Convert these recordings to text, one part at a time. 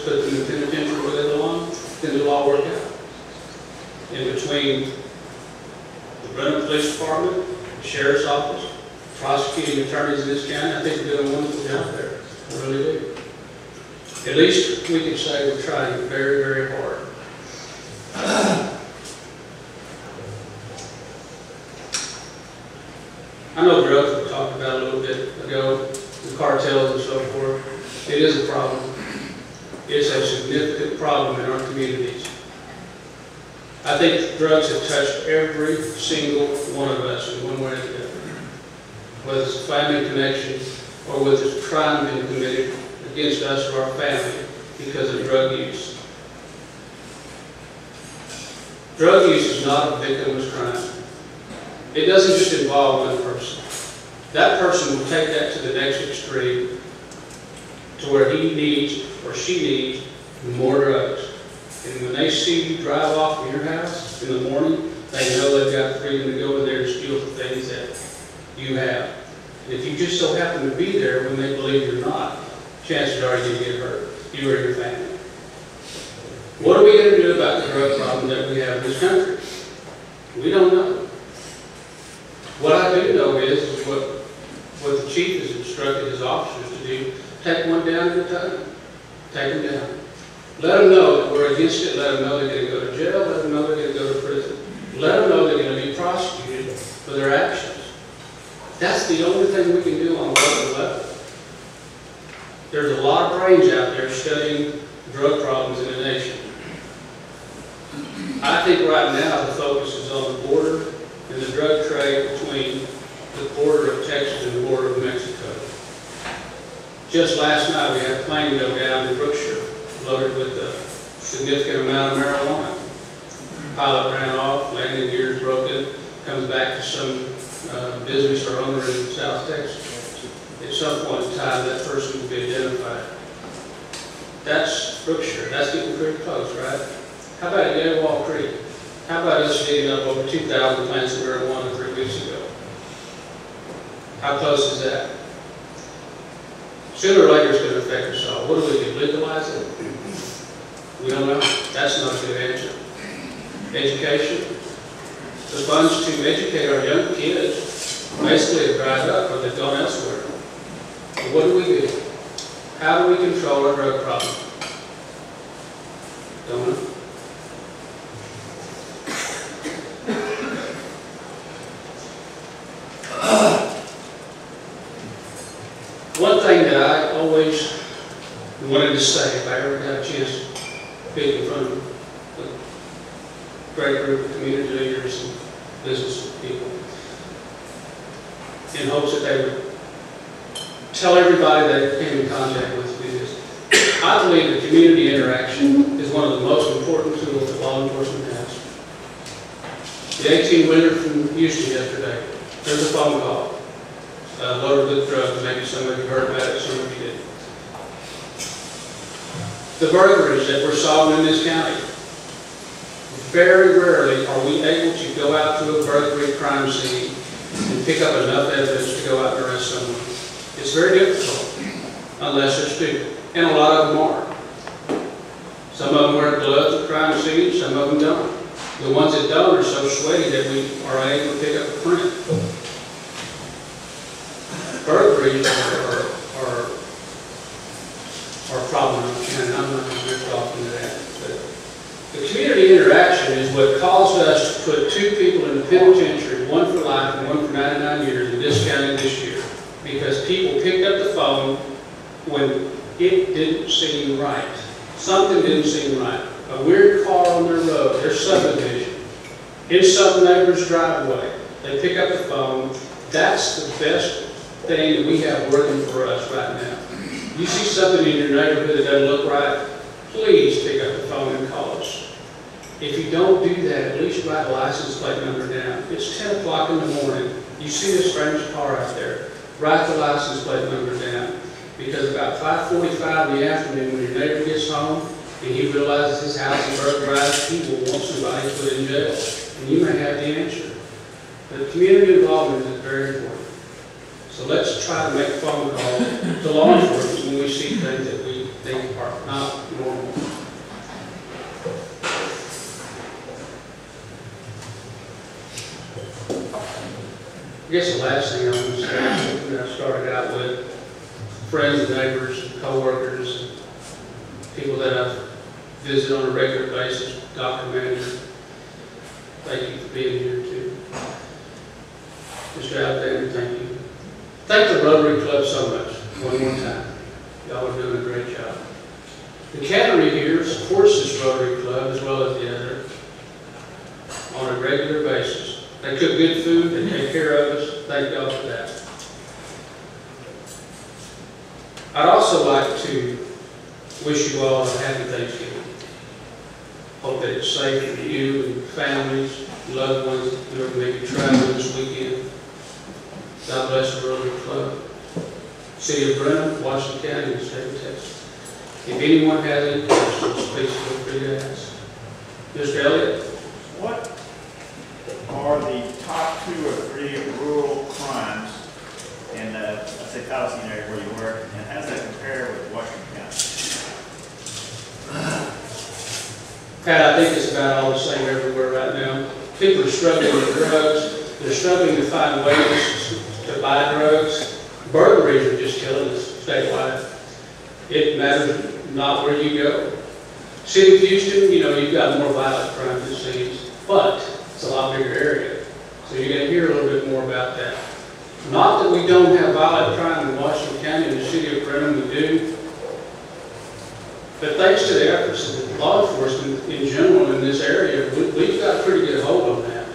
put them in the penitentiary where they belong, then it'll all work out. In between the Brenham Police Department, the Sheriff's Office, prosecuting attorneys in this county, I think we're doing a wonderful job there. I really do. At least we can say we're trying very, very hard. I know drugs we talked about a little bit ago, the cartels and so forth. It is a problem. It's a significant problem in our communities. I think drugs have touched every single one of us in one way or the other. Whether it's a family connection or whether it's a crime being committed against us or our family because of drug use. Drug use is not a victimless crime. It doesn't just involve one person. That person will take that to the next extreme to where he needs or she needs more drugs. And when they see you drive off from your house in the morning, they know they've got freedom to go in there and steal the things that you have. And if you just so happen to be there when they believe you're not, chances are you're going to get hurt, you or your family. What are we going to do about the drug problem that we have in this country? We don't know. What I do know is what the chief has instructed his officers to do: take one down at a time. Take them down. Let them know that we're against it. Let them know they're going to go to jail. Let them know they're going to go to prison. Let them know they're going to be prosecuted for their actions. That's the only thing we can do on a local level. There's a lot of brains out there studying drug problems in the nation. I think right now the focus is on the border and the drug trade between the border of Texas and the border of Mexico. Just last night we had a plane go down in Brookshire loaded with a significant amount of marijuana. The pilot ran off, landing gears broken, comes back to some business or owner in South Texas. At some point in time, that person will be identified. That's Brookshire. That's getting pretty close, right? How about Yellowwall Creek? How about us digging up over 2,000 plants of marijuana 3 weeks ago? How close is that? Sooner or later, it's going to affect us all. What do we do? Legalize it? We don't know. That's not a good answer. Education. The funds to educate our young kids basically have dried up or they've gone elsewhere. But what do? How do we control our drug problem? Don't know. One thing that I always wanted to say, if I ever got a chance to speak in front of a great group of community leaders and business people, in hopes that they would tell everybody they came in contact with me, is I believe that community interaction is one of the most important tools that law enforcement has. The 18-wheeler from Houston yesterday, there's a phone call. Loaded with drugs. Maybe some of you heard about it, some of you didn't. The burglaries that we're solving in this county, very rarely are we able to go out to a burglary crime scene and pick up enough evidence to go out and arrest someone. It's very difficult, unless they're stupid. And a lot of them are. Some of them wear gloves at crime scenes, some of them don't. The ones that don't are so sweaty that we are able to pick up a print. Burglaries are a problem, and I'm not going to drift off into that. But the community interaction is what caused us to put 2 people in the penitentiary, one for life and one for 99 years, in this county this year, because people picked up the phone when it didn't seem right. Something didn't seem right. A weird car on their road, their subdivision, in some neighbor's driveway. They pick up the phone. That's the best thing that we have working for us right now. You see something in your neighborhood that doesn't look right, please pick up the phone and call us. If you don't do that, at least write a license plate number down. It's 10 o'clock in the morning. You see a strange car out there. Write the license plate number down. Because about 5:45 in the afternoon, when your neighbor gets home and he realizes his house is burglarized, he will want somebody put in jail. And you may have the answer. But community involvement is very important. So let's try to make a phone call to law enforcement when we see things that we think are not normal. I guess the last thing I want to say is something that I started out with, friends and neighbors, and co-workers, and people that I visit on a regular basis, Dr. Manager. Thank you for being here too. Mr. Alexander, thank you. Thank the Rotary Club so much. One more time. Y'all are doing a great job. The Cannery here supports this Rotary Club as well as the other on a regular basis. They cook good food, they take care of us. Thank y'all for that. I'd also like to wish you all a happy Thanksgiving. Hope that it's safe for you and families, loved ones who are maybe traveling this weekend. God bless the Rotary Club. City of Brenham, Washington County, and State of Texas. If anyone has any questions, please feel free to ask. Mr. Elliott? What are the top 2 or 3 rural crimes in the, let's say, Palestine area where you work, and how does that compare with Washington County? Pat, I think it's about all the same everywhere right now. People are struggling with drugs. They're struggling to find ways to buy drugs. Burglaries are just killing us statewide. It matters not where you go. City of Houston, you know, you've got more violent crime it seems, but it's a lot bigger area. So you're going to hear a little bit more about that. Not that we don't have violent crime in Washington County and the City of Brenham, we do. But thanks to the efforts of the law enforcement in general in this area, we've got a pretty good hold on that.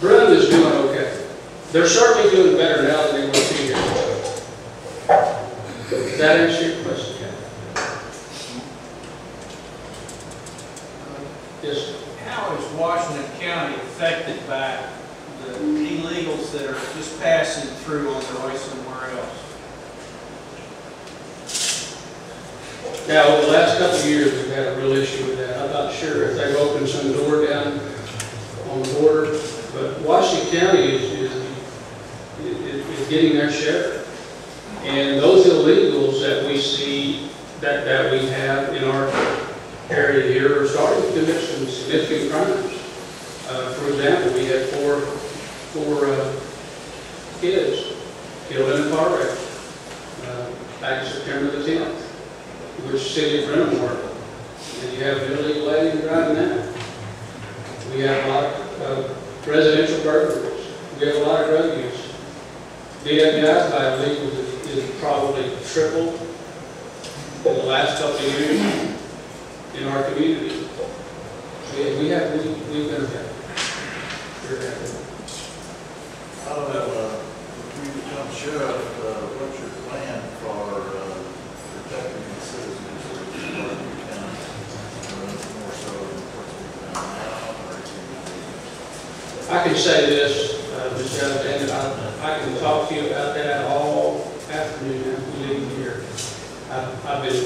Brenham is doing okay. They're certainly doing better now than they were 2 years ago. Does that answer your question, Kathy? Yes. How is Washington County affected by the illegals that are just passing through on their way somewhere else? Now, over the last couple of years, we've had a real issue with that. I'm not sure if they've opened some door down on the border, but Washington County is getting their share. And those illegals that we see, that we have in our area here are starting to commit some significant crimes. For example, we had four kids killed in a car wreck back September the 10th, which City of Brenham worked. And you have an illegal alien driving that. We have a lot of residential burglaries. We have a lot of drug use. DWIs by illegals is probably tripled in the last couple of years in our community. We've been affected. We're happy. I don't know, if we become sheriff, what's your plan for protecting the citizens of Washington County? More so than what's being done now, or I can say this, Mr. Alexander, I can talk to you about that all afternoon after we leave here. I've been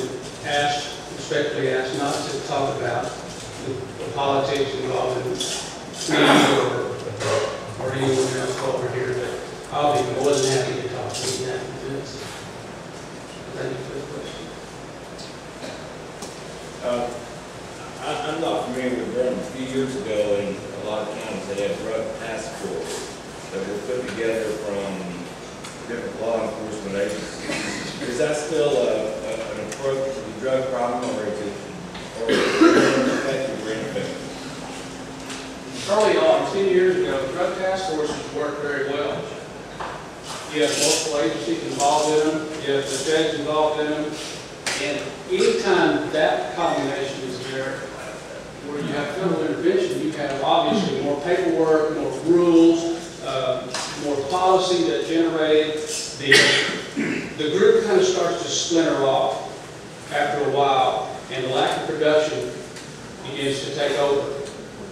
asked, respectfully asked, not to talk about the politics involved in me or anyone else over here, but I'll be more than happy to talk to you after this. Thank you for the question. I'm not familiar with Brenham. A few years ago, in a lot of counties, they had drug task force that were put together from different law enforcement agencies. Is that still an approach to the drug problem, or is it effective or ineffective? Early on, 10 years ago, drug task forces worked very well. You have multiple agencies involved in them, you have the feds involved in them, and anytime that combination is there, where you have federal intervention, you have obviously more paperwork, more rules, more policy that generated. The group kind of starts to splinter off after a while, and the lack of production begins to take over.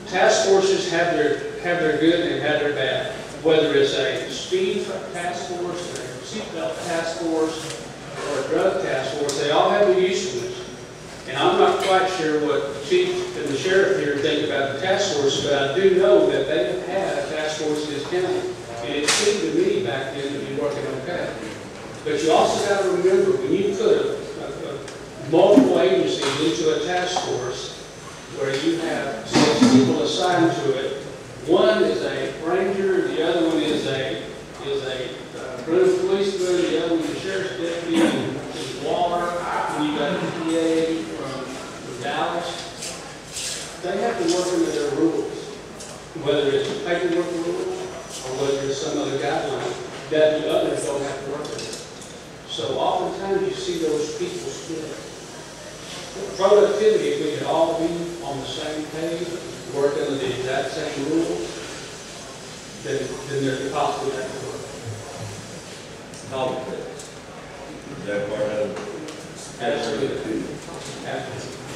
Task forces have their good and have their bad. Whether it's a speed task force, a seatbelt task force, or a drug task force, they all have their usefulness. And I'm not quite sure what the chief and the sheriff here think about the task force, but I do know that they have had a task force in this county. And it seemed to me back then to be working okay. But you also got to remember, when you put multiple agencies into a task force where you have 6 people assigned to it, One is a ranger, the other one is a Brenham policeman, the other one is a sheriff's deputy, and Waller, when you got a PA from Dallas. They have to work under their rules, whether it's a paperwork rule or whether it's some other guideline that the others don't have to work with. So oftentimes you see those people split. Productivity, if we could all be on the same page, work under the exact same rules, then there's a possibility that could work. Politics. Is that part of it? Absolutely. Absolutely.